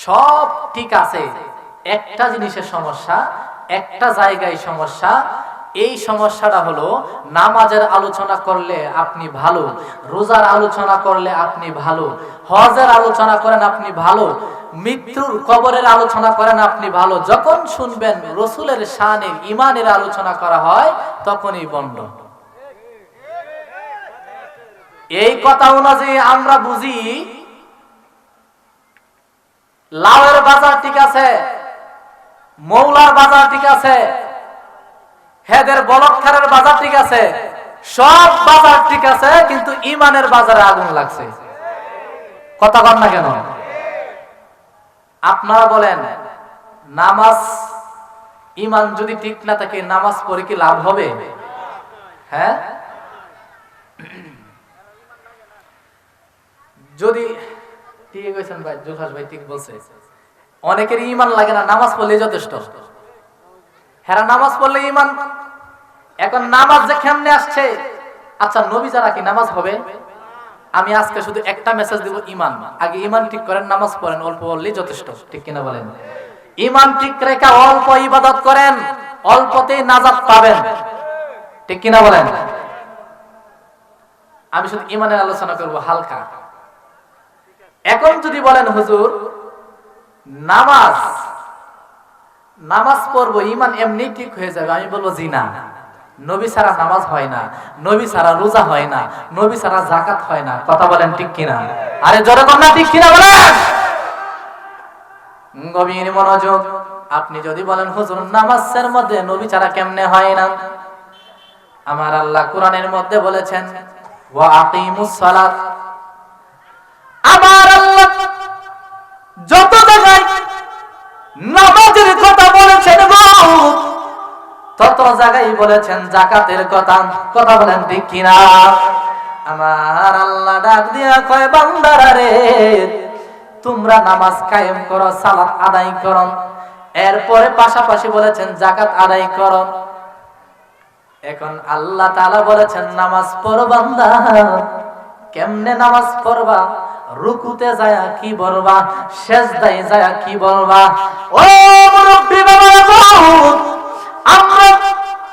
সব ঠিক আছে, একটা জিনিসের সমস্যা, একটা জায়গায় সমস্যা। এই সমস্যাটা হলো নামাজের আলোচনা করলে আপনি ভালো, রোজার আলোচনা করলে আপনি ভালো, হজের আলোচনা করেন আপনি ভালো, মৃত্যুর কবরের আলোচনা করেন আপনি ভালো, যখন শুনবেন রসুলের শানের ইমানের আলোচনা করা হয় তখনই বন্ধ। এই কথা অনুযায়ী আমরা বুঝি লাউয়ের বাজার ঠিক আছে, মৌলার বাজার ঠিক আছে, হেদের বলৎকারের বাজার ঠিক আছে, সব বাজার ঠিক আছে, কিন্তু ইমানের বাজারে আগুন লাগছে। কথা কন না কেন? আপনারা বলেন নামাজ, ইমান যদি ঠিক না থাকে নামাজ পড়ে কি লাভ হবে? হ্যাঁ, যদি ঠিক বলছেন ভাই, জুলহাস ভাই ঠিক বলছে। অনেকের ইমান লাগে না, নামাজ পড়লে যথেষ্ট। হ্যাঁ, নামাজ পড়লে ইমান। এখন নামাজ যে কেমনে আসছে? আচ্ছা, নবী যারা কি নামাজ হবে? আমি আজকে শুধু একটা মেসেজ দিব, ইমান আগে ইমান ঠিক করেন, নামাজ পড়েন, অল্প পড়লেই যথেষ্ট। ঠিক কিনা বলেন? ইমান ঠিক রেখে অল্প ইবাদত করেন, অল্পতেই নাজাত পাবেন। ঠিক কিনা বলেন? আমি শুধু ইমানের আলোচনা করব হালকা। এখন যদি বলেন হুজুর নামাজ পড়বো ইমান এমনি ঠিক হয়ে যাবে, আমি বলবো জি না, নবী ছাড়া নামাজ হয় না, নবী ছাড়া রোজা হয় না, নবী ছাড়া যাকাত হয় না। কথা বলেন ঠিক কিনা? আরে জোরে কম না, ঠিক কিনা বলেন? গভীর মনোযোগ। আপনি যদি বলেন হুজুর নামাজের মধ্যে নবী ছাড়া কেমনে হয় না, আমার আল্লাহ কোরআনের মধ্যে বলেছেন ওয়া আকিমুস সালাত। আমার আল্লাহ যত জায়গায় নামাজের কথা বলেছেন তত জায়গায় বলেছেন যাকাতের কথা। কথা বলেন ঠিক কিনা? আমার আল্লাহ ডাক দিয়া কয় বান্দারা রে, তোমরা নামাজ কায়েম করো, সালাত আদায় করো, এরপরে পাশাপাশি বলেছেন যাকাত আদায় করো। এখন আল্লাহ তাআলা বলেছেন নামাজ পড়ো বান্দা। কেমনে নামাজ পড়বা? রুকুতে যায় কি বলবা, সেজদায় যায় কি বলবা? ও মুরব্বি বাবা, আমরা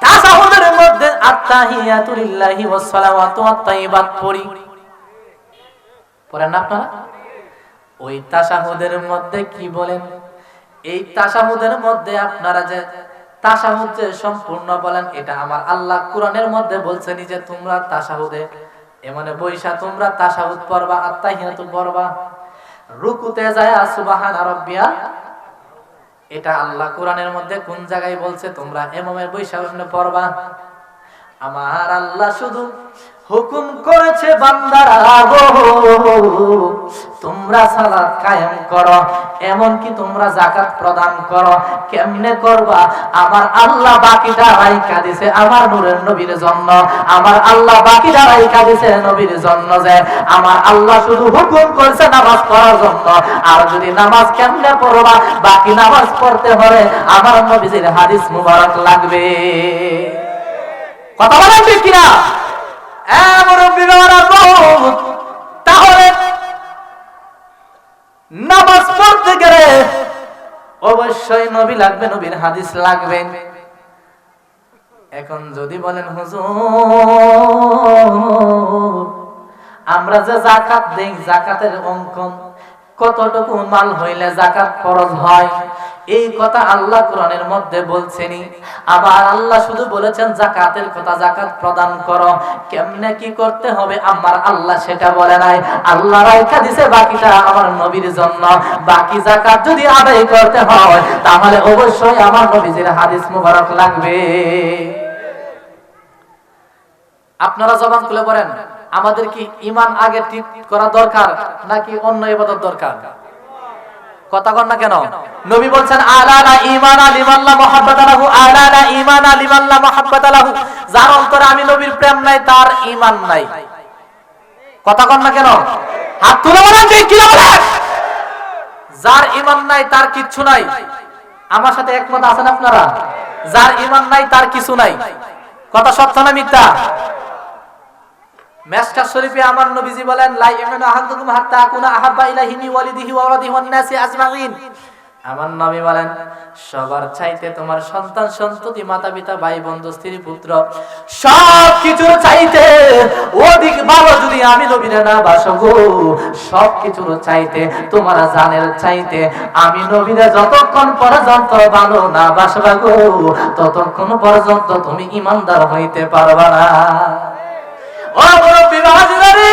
তাশাহুদের মধ্যে আত্তাহিয়াতু লিল্লাহি ওয়াস সালাওয়াতু ওয়াত তাইয়্যিবাত পড়ি, পড়েন না আপনারা? ওই তাশাহুদের মধ্যে কি বলেন? এই তাশাহুদের মধ্যে আপনারা যে তাশাহুদ যে সম্পূর্ণ বলেন, এটা আমার আল্লাহ কোরআনের মধ্যে বলছেন যে তোমরা তাশাহুদে এমনে বৈশা তোমরা তাশাহুদ পড়বা, আত্তাহিয়াতু পড়বা, রুকুতে যায় সুবহানা রাব্বিয়াল। এটা আল্লাহ কোরআনের মধ্যে কোন জায়গায় বলছে তোমরা এমনে বৈশা এমনে পড়বা? আমার আল্লাহ শুধু হুকুম করেছে বান্দারা গো তোমরা সালাত কায়েম করো, এমনকি তোমরা যাকাত প্রদান করো। কেমনে করবা? আমার আল্লাহ বাকিটা রাইখা দিয়েছে আমার নূরের নবীর জন্য। আমার আল্লাহ বাকিটা রাইখা দিয়েছে নবীর জন্য, যে আমার আল্লাহ শুধু হুকুম করেছে নামাজ পড়ার জন্য। আর যদি নামাজ কেমনে পড়বা, বাকি নামাজ পড়তে হলে আমার নবীর হাদিস মুবারক লাগবে। কথা বলেন ঠিক কিনা? তাহলে নামাজ পড়তে গেলে অবশ্যই নবী লাগবে, নবীর হাদিস লাগবে। এখন যদি বলেন হুজুর আমরা যে যাকাত দেই, যাকাতের অঙ্ক কতটুকু মাল হইলে যাকাত ফরজ হয়, এই কথা আল্লাহ কোরআনের মধ্যে বলছেনই। আবার আল্লাহ শুধু বলেছেন যাকাতের কথা, যাকাত প্রদান করো। কেমনে কি করতে হবে আমার আল্লাহ সেটা বলে নাই। আল্লাহ রাইখা দিয়েছে বাকিটা আমার নবীর জন্য। বাকি যাকাত যদি আদায় করতে হয় তাহলে অবশ্যই আমার নবীর হাদিস মুবারক লাগবে। আপনারা জবান খুলে বলেন, আমাদের কি ঈমান আগে ঠিক করা দরকার নাকি অন্য ইবাদত দরকার? কথা কন না কেন? নবী বলছেন আলানা ঈমানা লিমান লা মুহাব্বাতা লাহু, আলানা ঈমানা লিমান লা মুহাব্বাতা লাহু। যার অন্তরে আমি নবীর প্রেম নাই তার ঈমান নাই। কথা কন না কেন? হাত তুলে বলেন ঠিক কি বলেন? যার ঈমান নাই তার কিচ্ছু নাই। আমার সাথে একমত আছেন আপনারা? যার ঈমান নাই তার কিছু নাই। কথা সত্য না মিথ্যা? মেশকাত শরীফে আমার নবীজি বলেন, লা ইয়ামিনু আহাদুকুম হাত্তা আকুনা আহাব্বা ইলাইহি মিন ওয়ালিদিহি ওয়া ওয়ালাদিহি ওয়ান নাসি আজমাইন। আমার নবী বলেন, সবার চাইতে তোমার সন্তান সন্ততি, মাতা পিতা, ভাই বন্ধু, স্ত্রী পুত্র সব কিছুর চাইতে অধিক ভালো যদি আমি নবীরে না বাসবো, সব কিছুর চাইতে তোমার জানের চাইতে আমি নবীরে যতক্ষণ পর্যন্ত ভালো না বাসবা গো, ততক্ষণ পর্যন্ত তুমি ঈমানদার হইতে পারবা না। ও মুরব্বি বাজিলারে,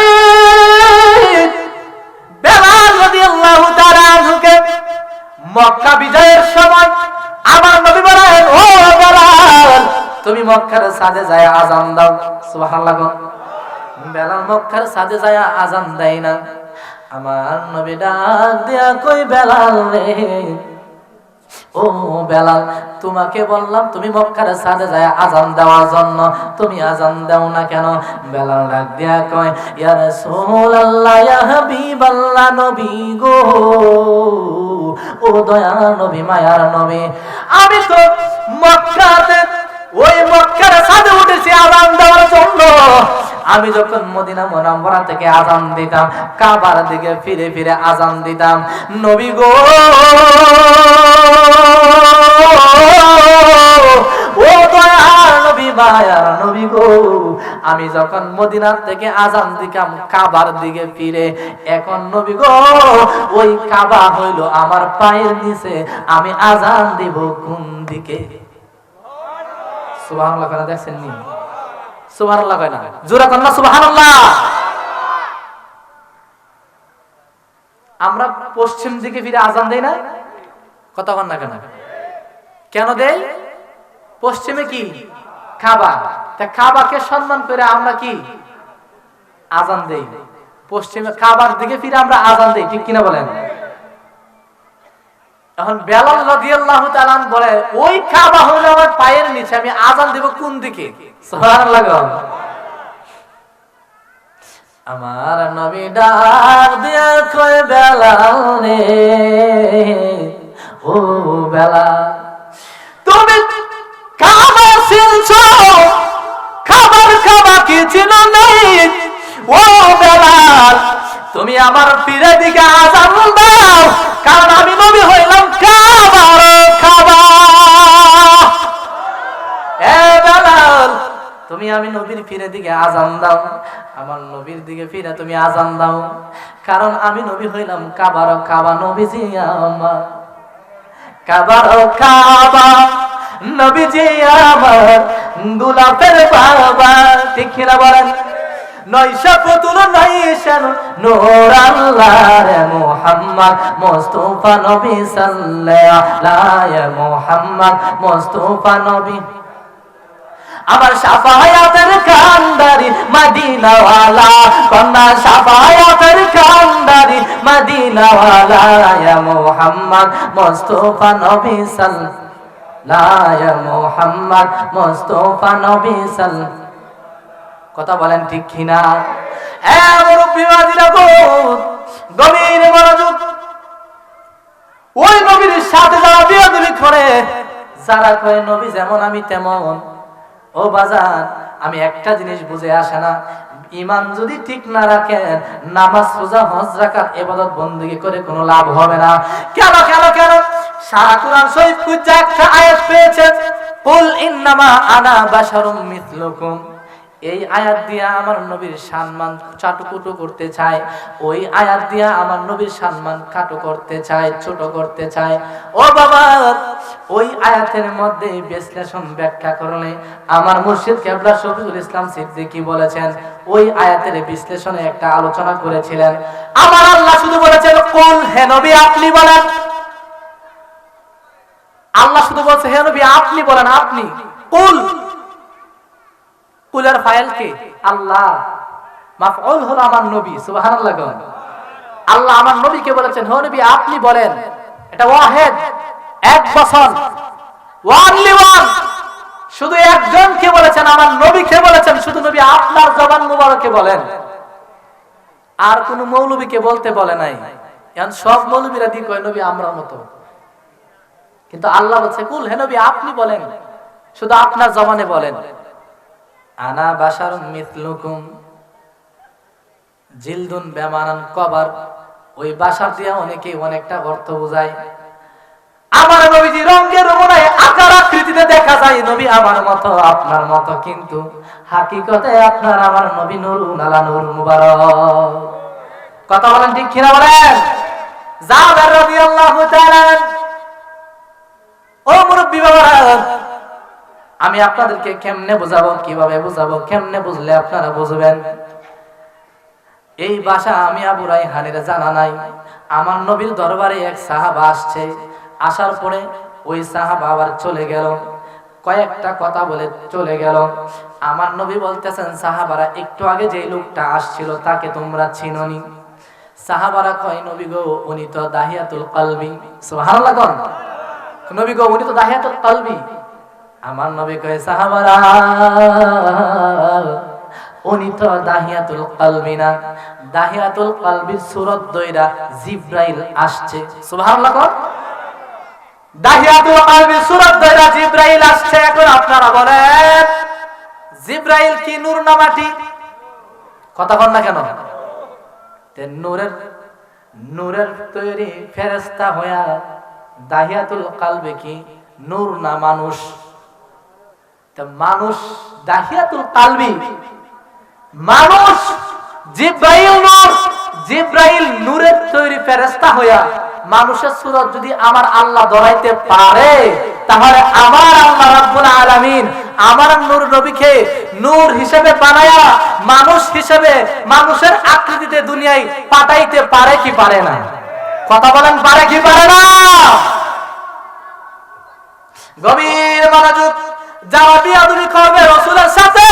বেলাল রাদিয়াল্লাহু তাআলা আনহুকে মক্কা বিজয়ের সময় আমার নবী বলেন, ও বেলাল তুমি মক্কার ছাদে যায় আযান দাও। সুবহানাল্লাহ। বেলাল মক্কার ছাদে যায় আযান দেয় না। আমার নবী ডাক দিয়া কই, বেলাল রে, ও বেলাল তোমাকে বললাম তুমি মক্কার ছাদে যায় আযান দেওয়ার জন্য, তুমি আযান দাও না কেন? বেলাল ডাক দিয়া কয়, ইয়া রাসূলুল্লাহ, ইয়া হাবিবাল্লাহ, নবী গো, ও দয়ার নবী, মায়ার নবী, আমি তো মক্কাতে ওই মক্কার ছাদে উঠেছি আযান দেওয়ার জন্য। আমি যখন মদিনা মুনাওয়ারা থেকে আযান দিতাম, কাবার দিকে ফিরে ফিরে আযান দিতাম। নবী গো, ও দয়ার নবী, মায়ার নবী গো, আমি যখন মদিনা থেকে আযান দিতাম কাবার দিকে ফিরে, এখন নবী গো ওই কাবা হইল আমার পায়ের নিচে, আমি আযান দিব কোন দিকে? সুবহানাল্লাহ কয় না? দেখছেন নি? সুবহানাল্লাহ কয় না? জোরে কর না সুবহানাল্লাহ। আমরা পশ্চিম দিকে ফিরে আযান দেই না? কথা কন না কেন? কেন দেই? পশ্চিমে কি? কাবা। তা কাবাকে সম্মান করে আমরা কি আযান দেই? পশ্চিমে কাবার দিকে ফিরে আমরা আযান দেই, ঠিক কিনা বলেন? এখন বেলাল রাদিয়াল্লাহু তাআলা বলে, ওই কাবা হলো আমার পায়ের নিচে, আমি আযান দেব কোন দিকে? সুবহানাল্লাহ। আমার নবী ডাক দিয়া কয়, বেলাল রে, ও বেলাল তুমি কাবা চিনছো, খাবার কাবা কি চিনো নাই? ও বেলাল তুমি আমার পীরের দিকে আযান দাও, কারণ আমি নবী হইলাম কাবার কাবা। এ বেলাল তুমি আমি নবীর পীরের দিকে আযান দাও, আমার নবীর দিকে ফিরে তুমি আযান দাও, কারণ আমি নবী হইলাম কাবার কাবা। নবীজি আমার কাবার কাবা, নবীজি আমার গোলাপের বাবা, ঠিক কিনা বলেন? নয়শা পুতুল নয়শা নূর আল্লাহ মুহাম্মদ মুস্তাফা নবী সাল্লাল্লাহু আলাইহি মুহাম্মদ মুস্তাফা নবী আমার শাফায়াতের কান্দারি মদিনা ওয়ালা, কন্যা শাফায়াতের কান্দারি মদিনা ওয়ালা, ইয়া মুহাম্মদ মুস্তাফা নবী সাল্লাল্লাহু আলাইহি মুহাম্মদ মুস্তাফা নবী সাল্লাল্লাহু। কথা বলেন ঠিক কিনা? এ মুরব্বি বাজিরা গো, গভীর মনোযোগ। ওই নবীর সাথে যারা বিয়াদবি করে, যারা কয় নবী যেমন আমি তেমন, ও বাজান আমি একটা জিনিস বুঝে আসে না, ঈমান যদি ঠিক না রাখেন, নামাজ রোজা হজ যাকাত ইবাদত বندگی করে কোনো লাভ হবে না। কেন কেন কেন? সারা কোরআন শরীফ খুঁজে একটা আয়াত পেয়েছেন, কুল ইন্নামা আনা বাশারুম মিথলুকুম। এই আয়াত দিয়া আমার নবীর সম্মান চাটুকুটু করতে চায়, ওই আয়াত দিয়া আমার নবীর সম্মান কাটু করতে চায়, ছোট করতে চায়। ও বাবা, ওই আয়াতের মধ্যে বিশ্লেষণ ব্যাখ্যা করলে আমার মুর্শিদ কেবলা শফিউল ইসলাম সিদ্দিকী বলেছেন, ওই আয়াতের বিশ্লেষণে একটা আলোচনা করেছিলেন। আমার আল্লাহ শুধু বলেছেন কুল, হে নবী আপনি বলেন। আল্লাহ শুধু বলছে হে নবী আপনি বলেন, আপনি কুল। কুলের ফাইল কে? আল্লাহ, মাফউল হলো আমার নবী। সুবহানাল্লাহ। আল্লাহ আমার নবীকে বলেছেন হে নবী আপনি বলেন। এটা ওয়াহিদ, এক বচন, ওয়ানলি ওয়ান, শুধু একজন কে বলেছেন, আমার নবীকে বলেছেন। শুধু নবী আপনার জবান মুবারকে বলেন, আর কোন মৌলবীকে বলতে বলে নাই। এখন সব মৌলবীরা দি কয় নবী আমরার মতো, কিন্তু আল্লাহ বলছে কুল, হে নবী আপনি বলেন, শুধু আপনার জবানে বলেন। আনা বাশারুম মিথলুকুম, জিলদুন বেমানান কবর, ওই ভাষা দিয়ে অনেকে অনেকটা অর্থ বোঝায়। আমার নবীজি রঙের নমুনায় আকার আকৃতিতে দেখা যায় নবী আমার মতো আপনার মতো, কিন্তু হাকিকতে আপনার আমার নবী নূরুন আলা নূর মুবারক। কথা বলেন ঠিক কিনা বলেন? জাবের রাদিয়াল্লাহু তাআলা, ও মুরব্বি বাবারা, আমি আপনাদেরকে কেমনে বোঝাবো, কিভাবে বোঝাবো, কেমনে বুঝলে আপনারা বুঝবেন? এই ভাষা আমি আবু রায়হানের জানা নাই। আমার নবীর দরবারে এক সাহাবা আসছে, আসার পরে ওই সাহাবা আবার চলে গেল, কয়েকটা কথা বলে চলে গেল। আমার নবী বলতেছেন, সাহাবারা একটু আগে যে লোকটা আসছিল তাকে তোমরা চিনোনি? সাহাবারা কয়, নবী গো উনি তো দাহিয়াতুল কলবি। সুবহানাল্লাহ কোন নবী গো উনি তো দাহিয়াতুল কলবি। আমার নবী কয়, সাহাবারা উনি তো দাহিয়াতুল কলবি না, দাহিয়াতুল কলবির সূরত দইরা জিবরাইল আসছে। সুবহানাল্লাহ কোন দাহিয়াতুল কলবির সূরত দইরা জিবরাইল আসছে। এখন আপনারা বলেন, জিবরাইল কি নূর না মাটি? কথা বল না কেন? নূরের তৈরি ফেরেশতা হইয়া দাহিয়াতুল কলবে কি নূর না মানুষ? তা মানুষ দাহিয়াতুল কলবি মানুষ, জিবরাইল নূর, জিবরাইল নূরের তৈরি ফেরেশতা হইয়া মানুষের সূরত যদি আমার আল্লাহ ধরাইতে পারে, তাহলে আমার আল্লাহ রাব্বুল আলামিন আমার নূর নবীকে নূর হিসেবে বানায়া মানুষ হিসেবে মানুষের আকৃতিতে দুনিয়ায় পাঠাইতে পারে কি পারে না? কথা বলেন, পারে কি পারে না? গভীর মনোযোগ। যারা বিয়াদবি করবে রাসূলের সাথে,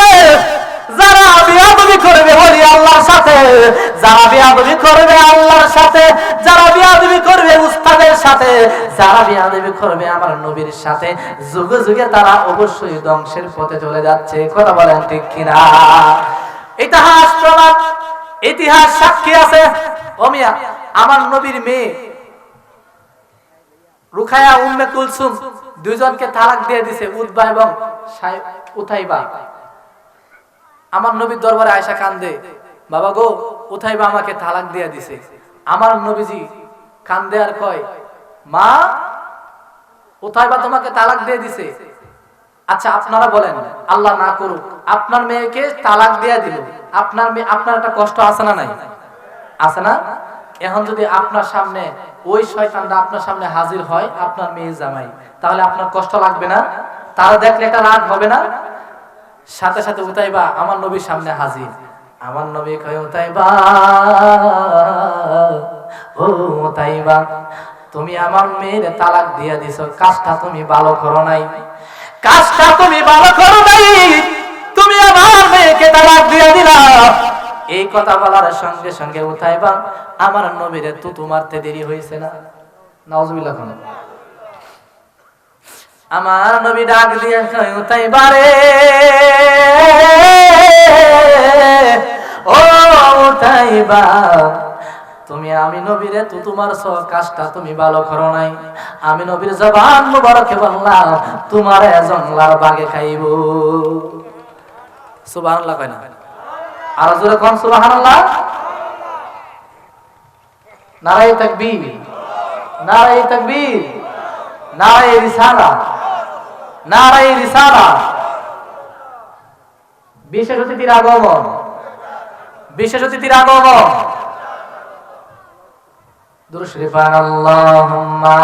যারা বিয়াদবি করবে ওলি আল্লাহর সাথে, যারা বিয়াদবি করবে আল্লাহর সাথে, যারা বিয়াদবি করবে উস্তাদের সাথে, যারা বিয়াদবি করবে আমার নবীর সাথে, যুগে যুগে তারা অবশ্যই ধ্বংসের পথে চলে যাচ্ছে। কথা বলেন ঠিক কিনা? ইতিহাস প্রমাণ, ইতিহাস সাক্ষী আছে। ও মিয়া, আমার নবীর মেয়ে রুকায়া উম্মে কুলসুম দুইজনকে তালাক দিয়ে দিয়েছে, উতবা এবং উতাইবা। আমার নবীর দরবারে আয়েশা কান্দে, বাবা গো উতাইবা আমাকে তালাক দিয়ে দিয়েছে। আমার নবীজি কান্দে আর কয়, মা উতাইবা তোমাকে তালাক দিয়ে দিয়েছে। আচ্ছা আপনারা বলেন, আল্লাহ না করুক আপনার মেয়েকে তালাক দিয়ে দিল, আপনার মেয়ে, আপনার একটা কষ্ট আছে না নাই? আছে না? এখন যদি আপনার সামনে ওই শয়তানটা আপনার সামনে হাজির হয়, আপনার মেয়ে জামাই, তাহলে আপনার কষ্ট লাগবে না? তারা দেখলে একটা রাগ হবে না? সাথে সাথে উতাইবা আমার নবীর সামনে হাজির। আমার নবী কয়, উতাইবা ও উতাইবা, তুমি আমার মেয়ের তালাক দিয়ে দিছো, কাজটা তুমি ভালো করো নাই, কাজটা তুমি ভালো করো নাই, তুমি আমার মেয়েকে তালাক দিয়ে দিলা। এই কথা বলার সঙ্গে সঙ্গে উতাইবা আমার নবীরে তুতু মারতে দেরি হয়েছে না? নাউজুবিল্লাহ। আমার নবী ডাক দিয়ে কয়, উতাইবা রে ও উতাইবা, তুমি আমি নবীরে তুতু মারছো, কাজটা তুমি ভালো করো নাই। আমি নবীর জবান মুবারকে বললাম, তোমারে জংলার বাগে খাইব। সুবহানাল্লাহ কয় না? আর জোরে কোন সুবহানাল্লাহ। নারায়ে তাকবীর, নারায়ে তাকবীর, নারায়ে রিসালাত, নারায়ে রিসালাত। বিশেষ অতিথির আগমন, বিশেষ অতিথির আগমন। দুরূদ শরীফ, আল্লাহুম্মা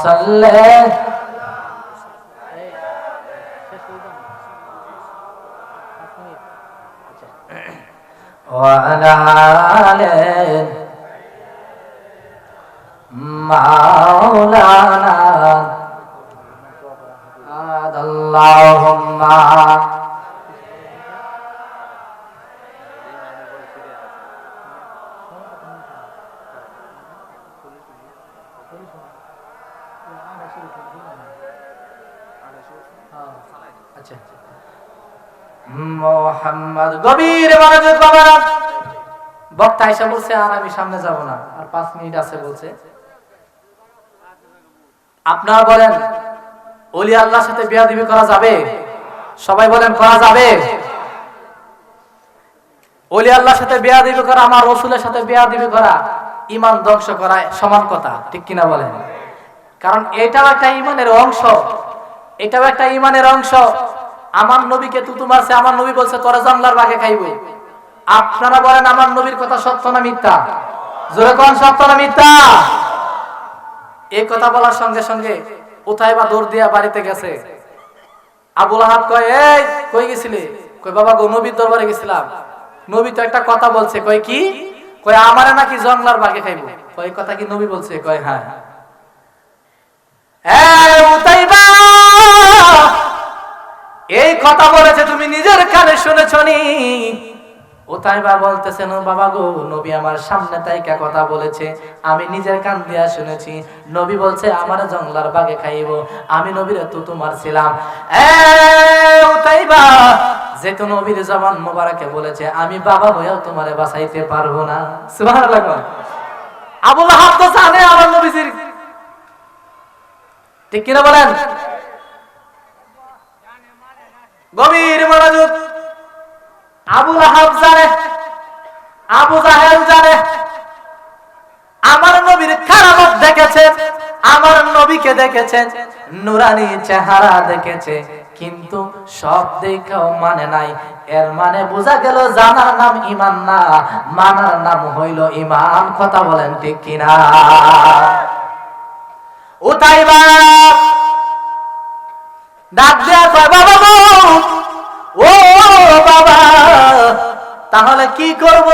সাল্লি ওয়া আলা আলি মাওলানা আল্লাহুম্মা মুহাম্মদ। গভীর মনোযোগ বাবারা। বক্তা এসে বলছে, আর আমি সামনে যাব না, আর 5 মিনিট আছে বলছে। আপনারা বলেন, ওলি আল্লাহর সাথে বিয়াদবি করা যাবে? সবাই বলেন, করা যাবে? ওলি আল্লাহর সাথে বেয়াদবি করা, আমার রাসূলের সাথে বেয়াদবি করা ঈমান ধ্বংস করা সমান কথা, ঠিক কিনা বলেন? কারণ এটাও একটা ঈমানের অংশ, এটাও একটা ঈমানের অংশ। আমার নবীকে তুতু মারছে, আমার নবী বলছে তোরা জানলার বাগে খাইব। আপনারা বলেন আমার নবীর কথা সত্য না মিথ্যা? জোরে কোন সত্য না মিথ্যা? এই কথা বলার সঙ্গে সঙ্গে উতাইবা দৌড় দিয়া বাড়িতে গেছে। আবু লাহাব কয়, এই কই গেছিলে? কই বাবা গো নবীর দরবারে গেছিলাম। নবী তো একটা কথা বলছে। কয় কি? কয় আমারে নাকি জংলার বাগে খাইব। কয় কথা কি নবী বলছে? কয় হ্যাঁ। উতাইবা এই কথা বলেছে তুমি নিজের কানে শুনেছো নি? উতাইবা বলতেছেন, বাবা গো নবী আমার সামনে তাইকা কথা বলেছে, আমি নিজের কান দিয়া শুনেছি। নবী বলছে আমার জংলার বাগে খাইব, আমি নবীরে তুতু মারছিলাম। উতাইবা যেহেতু নবীর জবান মোবারকে বলেছে, আমি বাবা হয়েও তোমারে বাঁচাইতে পারবো না। সুবহানাল্লাহ। আবু লাহাব তো জানে আমার নবীজির, ঠিক কিনা বলেন? গভীর মনোযোগ। আবু লাহাব জানে, আবু জাহেল জানে, আমার নবীর কারামত দেখেছে, আমার নবীকে দেখেছে, নুরানি চেহারা দেখেছে, কিন্তু সব দেখেও মানে নাই। এর মানে বোঝা গেল জানার নাম ঈমান না, মানার নাম হইল ঈমান। কথা বলেন ঠিক কিনা? উতাইবা ডাক দেয়া কয়, বাবা গো, ও বাবা তাহলে কি করব?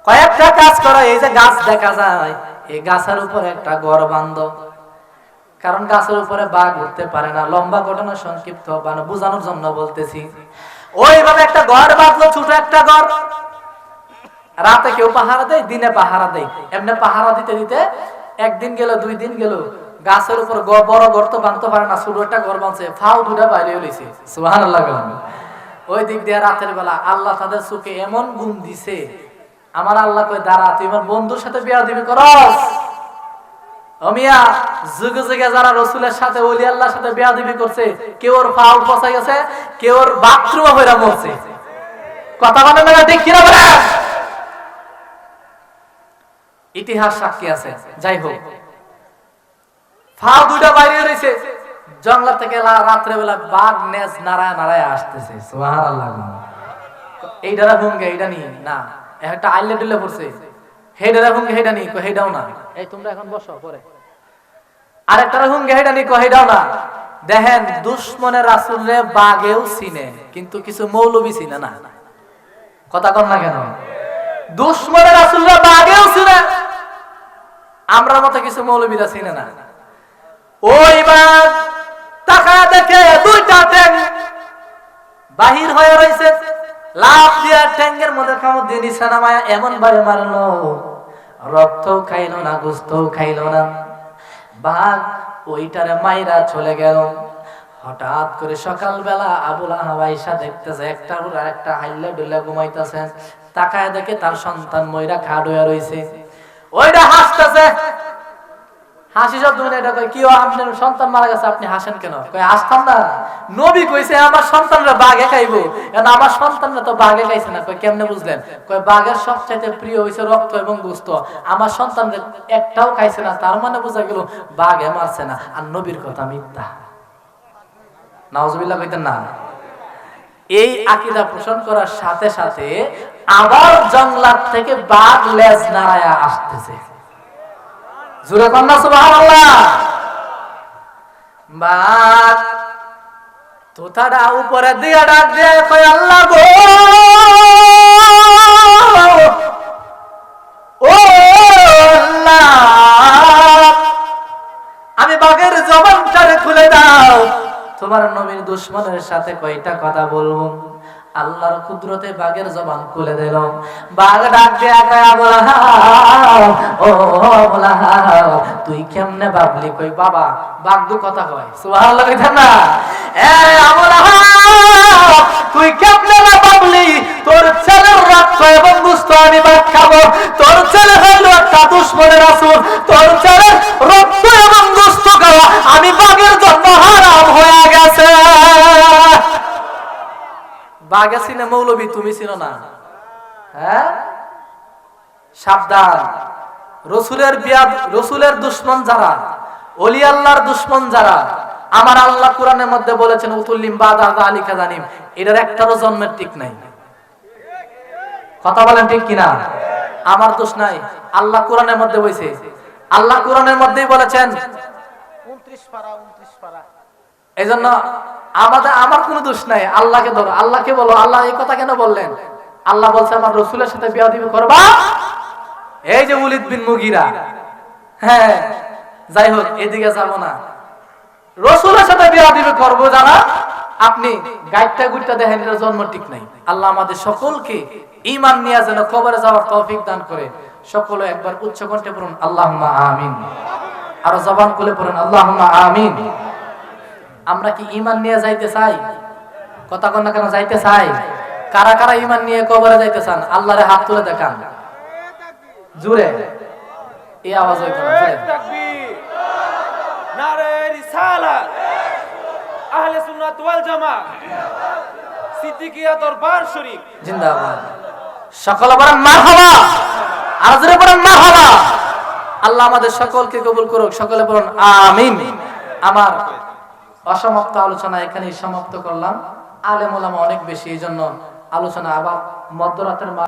কয়েকটা কাজ করো। এই যে গাছ দেখা যায়, এই গাছের উপরে একটা ঘর বাঁধো, কারণ গাছের উপরে বাঘ উঠতে পারে না। লম্বা ঘটনা সংক্ষিপ্ত বোঝানোর জন্য বলতেছি। ওইভাবে একটা ঘর বাঁধলো, ছোট একটা ঘর। রাতে কেউ পাহারা দেয়, দিনে পাহারা দেয়। এমনি পাহারা দিতে দিতে একদিন গেল, 2 দিন গেল, গাছের উপর বড় গর্ত বাঁধতে পারে না, ছোট একটা ঘর বাঁধছে, ফাও দুটা বাইরে হইছে। সুবহানাল্লাহ। ওই দিক দিয়ে রাতের বেলা আল্লাহ তাদের চোখে এমন গুণ দিছে, আমার আল্লাহ কই দাঁড়া, তুই আমার বন্ধুর সাথে বেয়াদবি করস? অমিয়া যুগে যুগে যারা রাসূলের সাথে ওলি আল্লাহর সাথে বেয়াদবি করছে, কেউ ওর ফাও পচা গেছে, কেউ ওর বাথরুমে হইরা মরছে। কথা বলেন না ঠিক কিনা বলেন? ইতিহাস সাক্ষী আছে। যাই হোক, ফাও দুইটা বাইরে রয়েছে, জঙ্গল থেকে রাত্রে বেলা বাঘ নেজ নারায় নারায় আসতেছে। সুবহানাল্লাহ। এইটারা ভঙ্গে এইটা নি না, একটা আইলে ডিলে পড়ছে, হেডারা ভঙ্গে হেডা নি, কো হেডাও না, এই তোমরা এখন বসো পরে। আরেকটারা ভঙ্গে হেডা নি, কো হেডাও না। দেখেন দুশমনের রাসূলরে বাঘেও চিনে, কিন্তু কিছু মৌলবি চিনে না। কথা কন না কেন? দুশমনের রাসূলরে বাঘেও চিনে, আমরা মতো কিছু মৌলবিরা চিনে না। ওই বাঘ টাকা দেখে দুইটা ট্যাং বাহির হয়ে রয়েছে, লাফ দিয়া ট্যাঙ্গের মধ্যে কামড় দিয়ে নিচে নামায়া এমন ভাবে মারলো, রক্ত খাইলো না, গোস্ত খাইলো না। বাঘ ওইটারে মাইরা চলে গেল। হঠাৎ করে সকালবেলা আবু লাহাব আয়েশা দেখতেছে একটা আর একটা হাইল্লা ডুল্লা ঘুমাইতেছে। তাকায় দেখে তার সন্তান মইরা খাড় হয়ে রয়েছে। ওইটা হাসতেছে, হাসি শব্দ মানে এটা কয়, কি আপনার সন্তান মারা গেছে, আপনি হাসেন কেন? কয় হাসতাম না, নবী কইছে আমার সন্তানরা বাঘে খাইবো, এখন আমার সন্তানরা তো বাঘে খাইছে না। কয় কেমনে বুঝলেন? কয় বাঘের সবচাইতে প্রিয় হইছে রক্ত এবং গোশত, আমার সন্তানরা একটাও খাইছে না, তার মানে বোঝা গেল বাঘে মারছে না, আর নবীর কথা মিথ্যা। নাউজুবিল্লাহ কইতেন না? এই আকীদা পোষণ করার সাথে সাথে আবার জঙ্গলার থেকে বাঘ লেজ নাড়ায়া আসতেছে। জোরে কন্যা সুবহানাল্লাহ। বাঘ তোতাটা উপরে দিয়ে ডাক দিয়ে কয়, আল্লাহ গো, ও আল্লাহ, আমি বাঘের জবানটারে খুলে দাও, তোমার নবীর দুশমনের সাথে কয়টা কথা বলবো। আল্লাহর কুদরতে বাঘের জবান খুলে দিল। বাঘ ডাক দিয়া কয়, আবু লাহাব, ও আবু লাহাব, তুই কেমনে ভাবলি? কই বাবা, বাঘ দু কথা কয়। সুবহানাল্লাহ কইতেন না? এ আবু লাহাব, তুই কেমনে ভাবলি তোর ছেলের রক্ত এবং গোশত আমি বাঘ খাবো? তোর ছেলে হইল একটা দুশমনের রাসূল, তোর ছেলের রক্ত এবং গোশত খাওয়া আমি বাঘের জন্য হারাম হয়ে গেছে। বাঘে চিনে মৌলবী, তুমি চিনো না। হ্যাঁ, সাবধান। রসুলের দুশমন যারা, ওলি আল্লাহর দুশমন যারা, আমার আল্লাহ কোরআনের মধ্যে বলেছেন উতুল্লিম বাদা যালিকা জানিম, এটার একটারও জন্মের ঠিক নাই। কথা বলেন ঠিক কিনা? আমার দোষ নাই, আল্লাহ কোরআনের মধ্যে বলেছে, আল্লাহ কোরআনের মধ্যেই বলেছেন 29 পারা। এইজন্য আমার কোনো দোষ নাই। আল্লাহকে ধরো, আল্লাহকে বলো, আল্লাহ এই কথা কেন বললেন? আল্লাহ বলছে আমার রসুলের সাথে বেয়াদবি করবা। এই যে ওলীদ বিন মুগীরা, হ্যাঁ যাই হোক এদিকে যাব না, রসুলের সাথে বেয়াদবি করবো যারা, আপনি গাইডটা গুইডটা দেখেন, এর জন্ম ঠিক নাই। আল্লাহ আমাদের সকলকে ঈমান নিয়ে যেন কবরে যাওয়ার তৌফিক দান করে। সকলে একবার উচ্চ কণ্ঠে পড়ুন আল্লাহুম্মা আমিন, আর জবান খুলে পড়ুন আল্লাহুম্মা আমিন। আমরা কি ঈমান নিয়ে যাইতে চাই? কথা কন না কেন, যাইতে চাই? কারা কারা ঈমান নিয়ে কবরে যাইতে চান? আল্লাহরে হাত তুলে দেখান জোরে, এই আওয়াজ হইতো না, জোরে। তাকবীর, নারে রিসালাত, আহলে সুন্নাত ওয়াল জামাত, সিদ্দিকিয়া দরবার শরীফ জিন্দাবাদ। সকলে বলেন মারহাবা, আর জোরে বলেন মারহাবা। আল্লাহ আমাদের সকলকে কবুল করুক, সকলে বলেন আমিন। আমার অসমাপ্ত আলোচনা এখানেই সমাপ্ত করলাম। আলেম ওলামা অনেক বেশি, এই জন্য আলোচনা আবার মধ্যরাতের